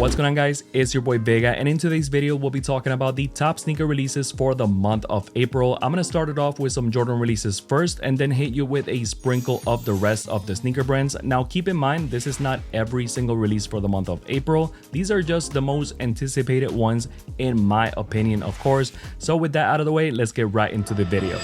What's going on, guys? It's your boy Vega, and in today's video we'll be talking about the top sneaker releases for the month of April. I'm gonna start it off with some Jordan releases first and then hit you with a sprinkle of the rest of the sneaker brands. Now keep in mind, this is not every single release for the month of April. These are just the most anticipated ones in my opinion, of course. So with that out of the way, let's get right into the video.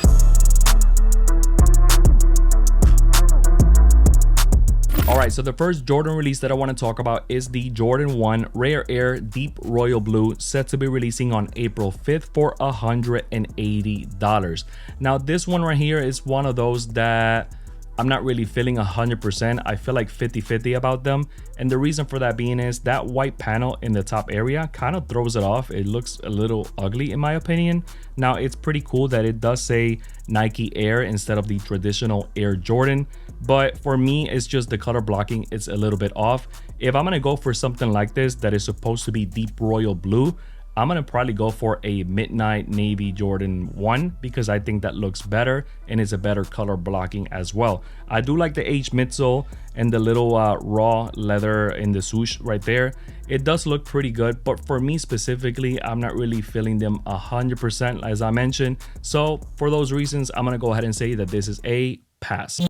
Alright, so the first Jordan release that I want to talk about is the Jordan 1 Rare Air Deep Royal Blue, set to be releasing on April 5th for $180. Now this one right here is one of those that I'm not really feeling 100%. I feel like 50-50 about them. And the reason for that being is that white panel in the top area kind of throws it off. It looks a little ugly in my opinion. Now it's pretty cool that it does say Nike Air instead of the traditional Air Jordan. But for me, it's just the color blocking. It's a little bit off. If I'm going to go for something like this that is supposed to be deep royal blue, I'm going to probably go for a midnight navy Jordan 1 because I think that looks better and it's a better color blocking as well. I do like the H midsole and the little raw leather in the swoosh right there. It does look pretty good, but for me specifically, I'm not really feeling them 100% as I mentioned. So for those reasons, I'm going to go ahead and say that this is a pass.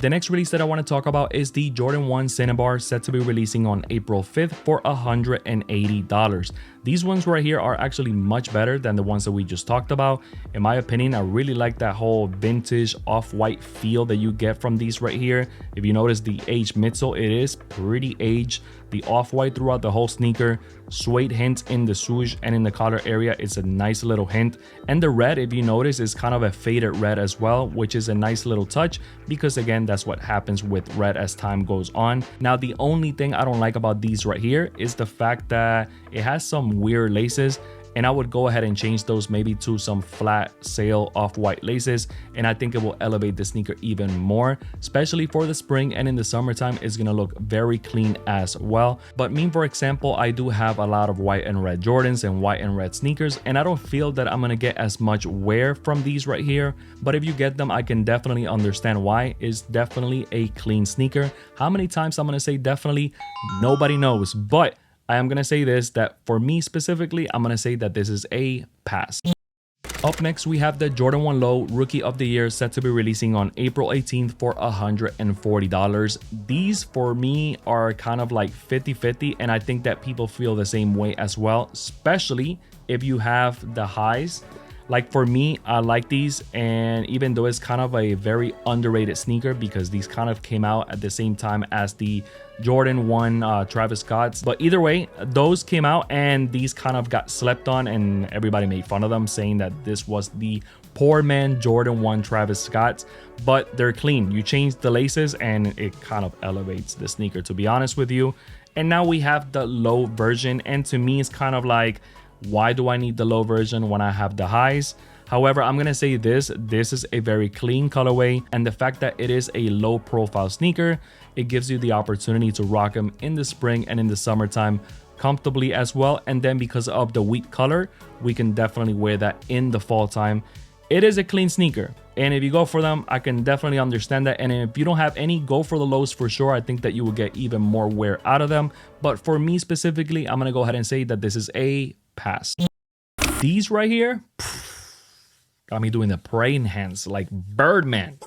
The next release that I want to talk about is the Jordan 1 Cinnabar, set to be releasing on April 5th for $180. These ones right here are actually much better than the ones that we just talked about. In my opinion, I really like that whole vintage off-white feel that you get from these right here. If you notice the H midsole, it is pretty aged. The off-white throughout the whole sneaker, suede hint in the swoosh and in the collar area, it's a nice little hint. And the red, if you notice, is kind of a faded red as well, which is a nice little touch because again, that's what happens with red as time goes on. Now, the only thing I don't like about these right here is the fact that it has some weird laces, and I would go ahead and change those maybe to some flat sail off-white laces, and I think it will elevate the sneaker even more, especially for the spring and in the summertime. It's gonna look very clean as well. But me, for example, I do have a lot of white and red Jordans and white and red sneakers, and I don't feel that I'm gonna get as much wear from these right here. But if you get them, I can definitely understand why. It's definitely a clean sneaker. How many times I'm gonna say definitely? Nobody knows, but I am going to say this, that for me specifically, I'm going to say that this is a pass. Up next, we have the Jordan 1 Low Rookie of the Year, set to be releasing on April 18th for $140. These for me are kind of like 50-50, and I think that people feel the same way as well, especially if you have the highs. Like for me, I like these, and even though it's kind of a very underrated sneaker because these kind of came out at the same time as the Jordan 1 Travis Scott's, but either way, those came out and these kind of got slept on and everybody made fun of them, saying that this was the poor man Jordan 1 Travis Scott's, but they're clean. You change the laces and it kind of elevates the sneaker, to be honest with you. And now we have the low version, and to me, it's kind of like, why do I need the low version when I have the highs? However, I'm gonna say this is a very clean colorway, and the fact that it is a low profile sneaker, it gives you the opportunity to rock them in the spring and in the summertime comfortably as well. And then because of the wheat color, we can definitely wear that in the fall time. It is a clean sneaker, and if you go for them, I can definitely understand that. And if you don't have any, go for the lows for sure. I think that you will get even more wear out of them. But for me specifically, I'm gonna go ahead and say that this is a pass. These right here got me doing the praying hands like Birdman.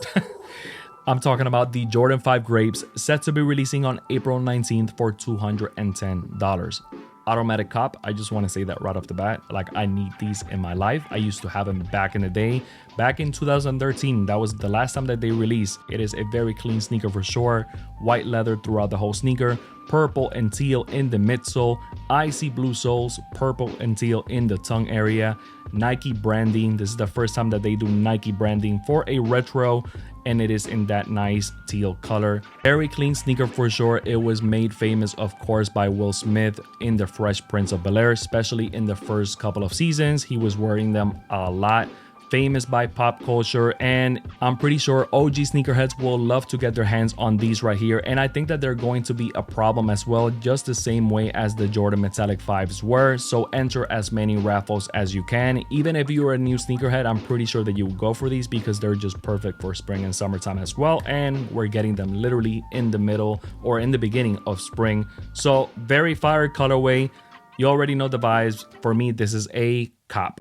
I'm talking about the Jordan 5 Grapes, set to be releasing on April 19th for $210. Automatic cop, I just want to say that right off the bat. Like, I need these in my life. I used to have them back in the day. Back in 2013, that was the last time that they released. It is a very clean sneaker for sure. White leather throughout the whole sneaker, purple and teal in the midsole, icy blue soles, purple and teal in the tongue area, Nike branding. This is the first time that they do Nike branding for a retro, and it is in that nice teal color. Very clean sneaker for sure. It was made famous, of course, by Will Smith in the Fresh Prince of Bel-Air, especially in the first couple of seasons. He was wearing them a lot. famous by pop culture, and I'm pretty sure OG sneakerheads will love to get their hands on these right here, and I think that they're going to be a problem as well, just the same way as the Jordan Metallic 5s were. So enter as many raffles as you can. Even if you're a new sneakerhead, I'm pretty sure that you will go for these because they're just perfect for spring and summertime as well, and we're getting them literally in the middle or in the beginning of spring. So very fire colorway. You already know the vibes. For me, this is a cop.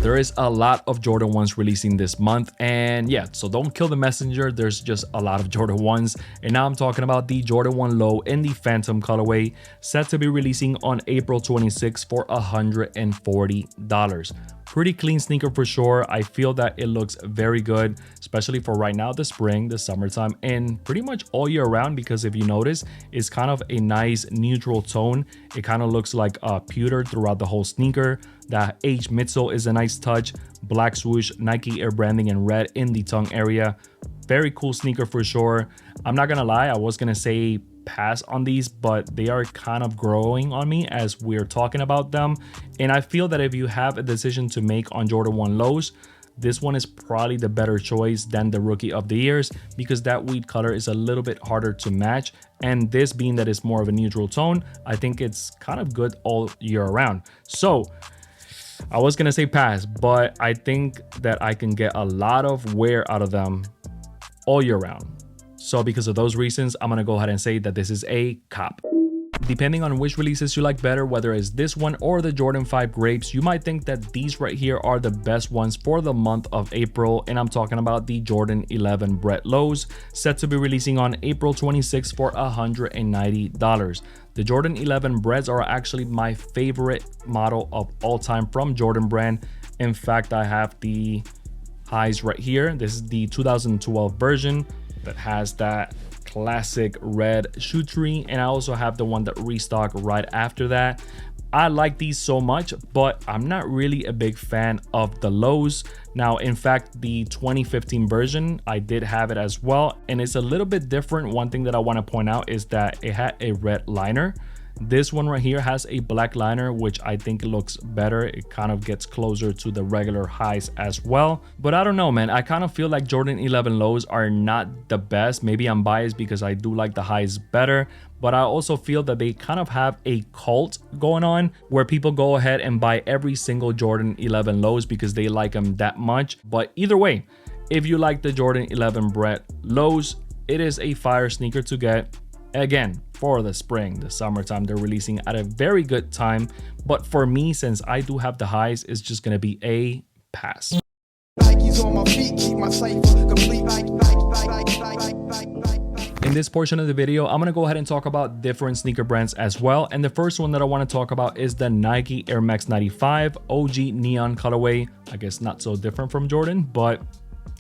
There is a lot of Jordan 1s releasing this month, and yeah, so don't kill the messenger. There's just a lot of Jordan 1s, and now I'm talking about the Jordan 1 Low in the Phantom colorway, set to be releasing on April 26 for $140. Pretty clean sneaker for sure. I feel that it looks very good, especially for right now, the spring, the summertime, and pretty much all year round, because if you notice, it's kind of a nice neutral tone. It kind of looks like pewter throughout the whole sneaker. The H midsole is a nice touch. Black swoosh, Nike Air branding in red in the tongue area. Very cool sneaker for sure. I'm not gonna lie, I was gonna say pass on these, but they are kind of growing on me as we're talking about them. And I feel that if you have a decision to make on Jordan 1 Lows, this one is probably the better choice than the Rookie of the Years, because that wheat color is a little bit harder to match. And this being that it's more of a neutral tone, I think it's kind of good all year around. So I was gonna say pass, but I think that I can get a lot of wear out of them all year round. So because of those reasons, I'm gonna go ahead and say that this is a cop. Depending on which releases you like better, whether it's this one or the Jordan 5 Grapes, you might think that these right here are the best ones for the month of April, and I'm talking about the Jordan 11 Bred Lows, set to be releasing on April 26 for $190. The Jordan 11 Breds are actually my favorite model of all time from Jordan brand. In fact, I have the highs right here. This is the 2012 version that has that classic red shoe tree, and I also have the one that restocked right after that. I like these so much, but I'm not really a big fan of the lows. Now, in fact, the 2015 version, I did have it as well, and it's a little bit different. One thing that I want to point out is that it had a red liner. This one right here has a black liner, which I think looks better. It kind of gets closer to the regular highs as well. But I don't know, man. I kind of feel like Jordan 11 lows are not the best. Maybe I'm biased because I do like the highs better. But I also feel that they kind of have a cult going on where people go ahead and buy every single Jordan 11 lows because they like them that much. But either way, if you like the Jordan 11 Bred lows, it is a fire sneaker to get. Again, for the spring, the summertime, they're releasing at a very good time. But for me, since I do have the highs, it's just going to be a pass. In this portion of the video, I'm going to go ahead and talk about different sneaker brands as well. And the first one that I want to talk about is the Nike Air Max 95 OG Neon colorway. I guess not so different from Jordan, but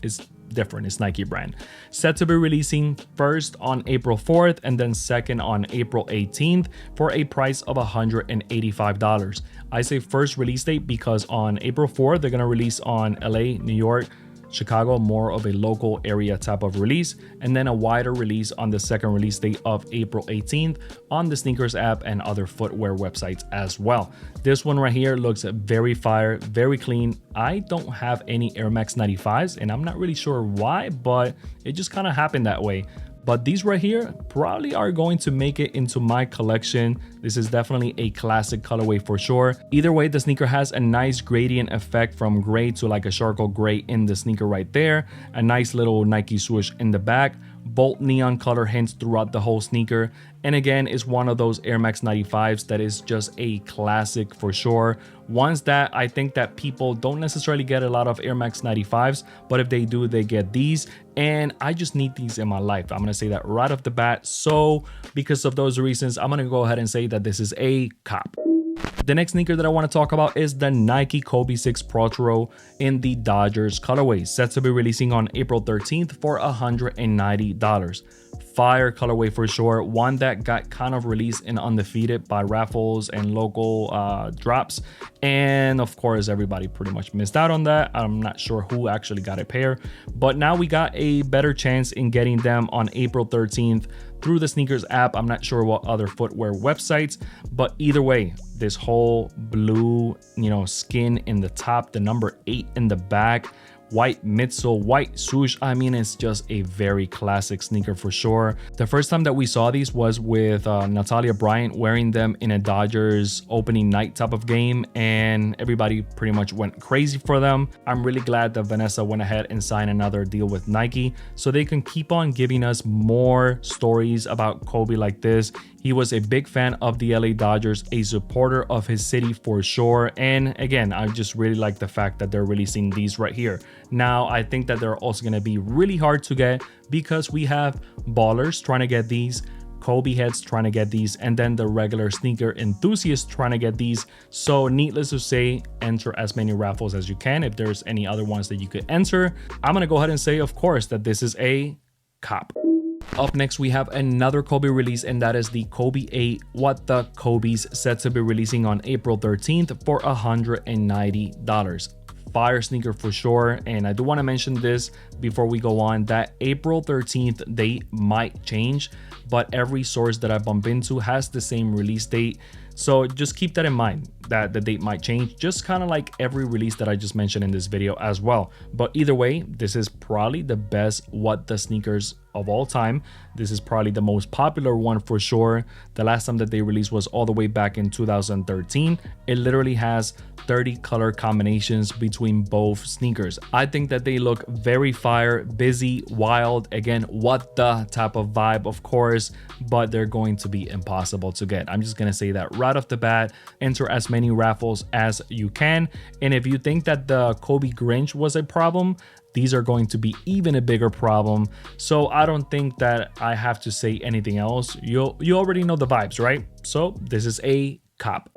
it's different. It's Nike brand. Set to be releasing first on April 4th and then second on April 18th for a price of $185. I say first release date because on April 4th, they're going to release on LA, New York, Chicago, more of a local area type of release, and then a wider release on the second release date of April 18th on the sneakers app and other footwear websites as well. This one right here looks very fire, very clean. I don't have any Air Max 95s and I'm not really sure why, but it just kind of happened that way. But these right here probably are going to make it into my collection. This is definitely a classic colorway for sure. Either way, the sneaker has a nice gradient effect from gray to like a charcoal gray in the sneaker right there. A nice little Nike swoosh in the back. Bold neon color hints throughout the whole sneaker. And again, it's one of those Air Max 95s that is just a classic for sure. Ones that I think that people don't necessarily get a lot of Air Max 95s, but if they do, they get these. And I just need these in my life. I'm going to say that right off the bat. So because of those reasons, I'm going to go ahead and say that this is a cop. The next sneaker that I want to talk about is the Nike Kobe 6 Protro in the Dodgers colorway, set to be releasing on April 13th for $190. Fire colorway for sure, one that got kind of released in undefeated by raffles and local drops, and of course everybody pretty much missed out on that. I'm not sure who actually got a pair, but now we got a better chance in getting them on April 13th through the sneakers app. I'm not sure what other footwear websites, but either way, this whole blue, skin in the top, the number 8 in the back, white midsole, white swoosh. I mean, it's just a very classic sneaker for sure. The first time that we saw these was with Natalia Bryant wearing them in a Dodgers opening night type of game, and everybody pretty much went crazy for them. I'm really glad that Vanessa went ahead and signed another deal with Nike so they can keep on giving us more stories about Kobe like this. He was a big fan of the LA Dodgers, a supporter of his city for sure. And again, I just really like the fact that they're releasing these right here. Now, I think that they're also going to be really hard to get because we have ballers trying to get these, Kobe heads trying to get these, and then the regular sneaker enthusiasts trying to get these. So needless to say, enter as many raffles as you can. If there's any other ones that you could enter, I'm going to go ahead and say, of course, that this is a cop. Up next, we have another Kobe release, and that is the Kobe 8 What the Kobe's, set to be releasing on April 13th for $190. Fire sneaker for sure. And I do want to mention this before we go on, that April 13th date might change, but every source that I bump into has the same release date. So just keep that in mind, that the date might change, just kind of like every release that I just mentioned in this video as well. But either way, this is probably the best What the sneakers of all time. This is probably the most popular one for sure. The last time that they released was all the way back in 2013. It literally has 30 color combinations between both sneakers. I think that they look very fire, busy, wild. Again, what the type of vibe, of course, but they're going to be impossible to get. I'm just gonna say that right off the bat. Enter as many raffles as you can. And if you think that the Kobe Grinch was a problem, these are going to be even a bigger problem. So I don't think that I have to say anything else. You already know the vibes, right? So this is a cop.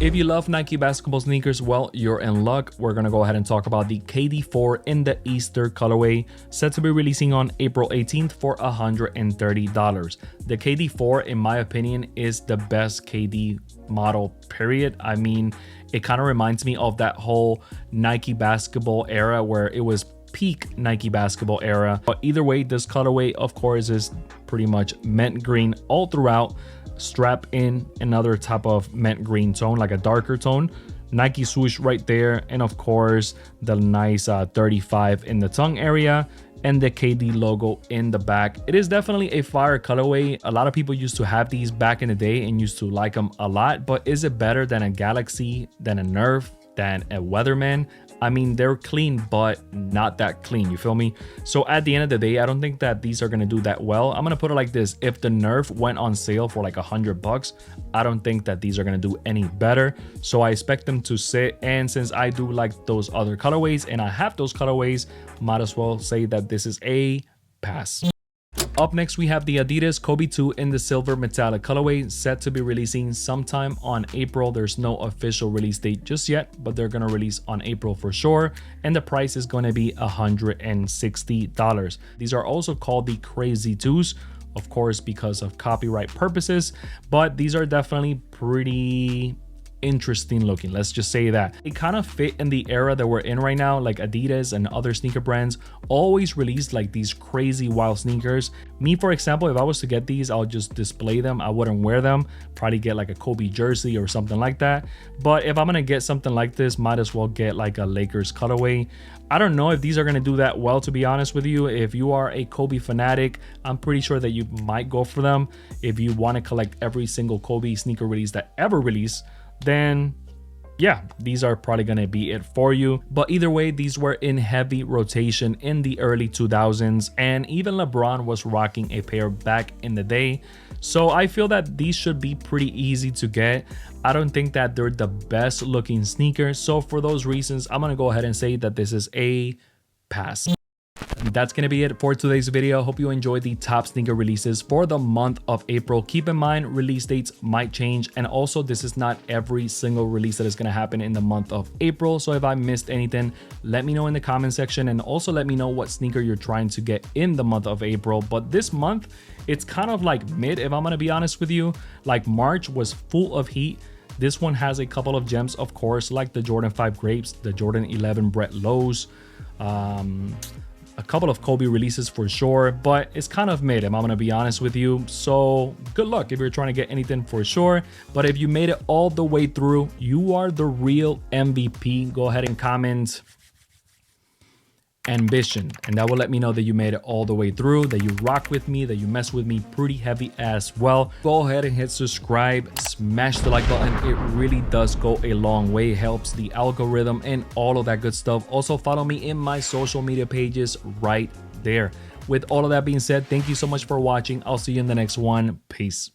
If you love Nike basketball sneakers, well, you're in luck. We're gonna go ahead and talk about the KD4 in the Easter colorway, set to be releasing on April 18th for $130. The KD4, in my opinion, is the best KD model, period. I mean, it kind of reminds me of that whole Nike basketball era where it was peak Nike basketball era. But either way, this colorway, of course, is pretty much mint green all throughout. Strap in another type of mint green tone, like a darker tone. Nike swoosh right there, and of course the nice 35 in the tongue area, and the KD logo in the back. It is definitely a fire colorway. A lot of people used to have these back in the day and used to like them a lot, but is it better than a Galaxy, than a Nerf, than a Weatherman? I mean, they're clean, but not that clean, you feel me? So at the end of the day, I don't think that these are gonna do that well. I'm gonna put it like this: if the Nerf went on sale for like $100, I don't think that these are gonna do any better. So I expect them to sit, and since I do like those other colorways and I have those colorways, might as well say that this is a pass. Up next, we have the Adidas Kobe 2 in the silver metallic colorway, set to be releasing sometime on April. There's no official release date just yet, but they're going to release on April for sure. And the price is going to be $160. These are also called the Crazy 2s, of course, because of copyright purposes, but these are definitely pretty interesting looking, let's just say that. It kind of fit in the era that we're in right now. Like Adidas and other sneaker brands always released like these crazy wild sneakers. Me, for example, if I was to get these, I'll just display them. I wouldn't wear them. Probably get like a Kobe jersey or something like that. But if I'm gonna get something like this, might as well get like a Lakers colorway. I don't know if these are gonna do that well, to be honest with you. If you are a Kobe fanatic, I'm pretty sure that you might go for them. If you want to collect every single Kobe sneaker release that ever released, then yeah, these are probably gonna be it for you. But either way, these were in heavy rotation in the early 2000s, and even LeBron was rocking a pair back in the day. So I feel that these should be pretty easy to get. I don't think that they're the best looking sneakers, so for those reasons, I'm gonna go ahead and say that this is a pass. That's gonna be it for today's video. Hope you enjoyed the top sneaker releases for the month of April. Keep in mind, release dates might change, and also this is not every single release that is gonna happen in the month of April. So if I missed anything, let me know in the comment section, and also let me know what sneaker you're trying to get in the month of April. But this month, it's kind of like mid, if I'm gonna be honest with you. Like March was full of heat. This one has a couple of gems, of course, like the Jordan 5 Grapes, the Jordan 11 Bred Lows, a couple of Kobe releases for sure, but it's kind of mid, if I'm gonna be honest with you. So good luck if you're trying to get anything for sure. But if you made it all the way through, you are the real MVP. Go ahead and comment ambition, and that will let me know that you made it all the way through, that you rock with me, that you mess with me pretty heavy as well. Go ahead and hit subscribe, smash the like button. It really does go a long way. It helps the algorithm and all of that good stuff. Also follow me in my social media pages right there. With all of that being said, thank you so much for watching. I'll see you in the next one. Peace.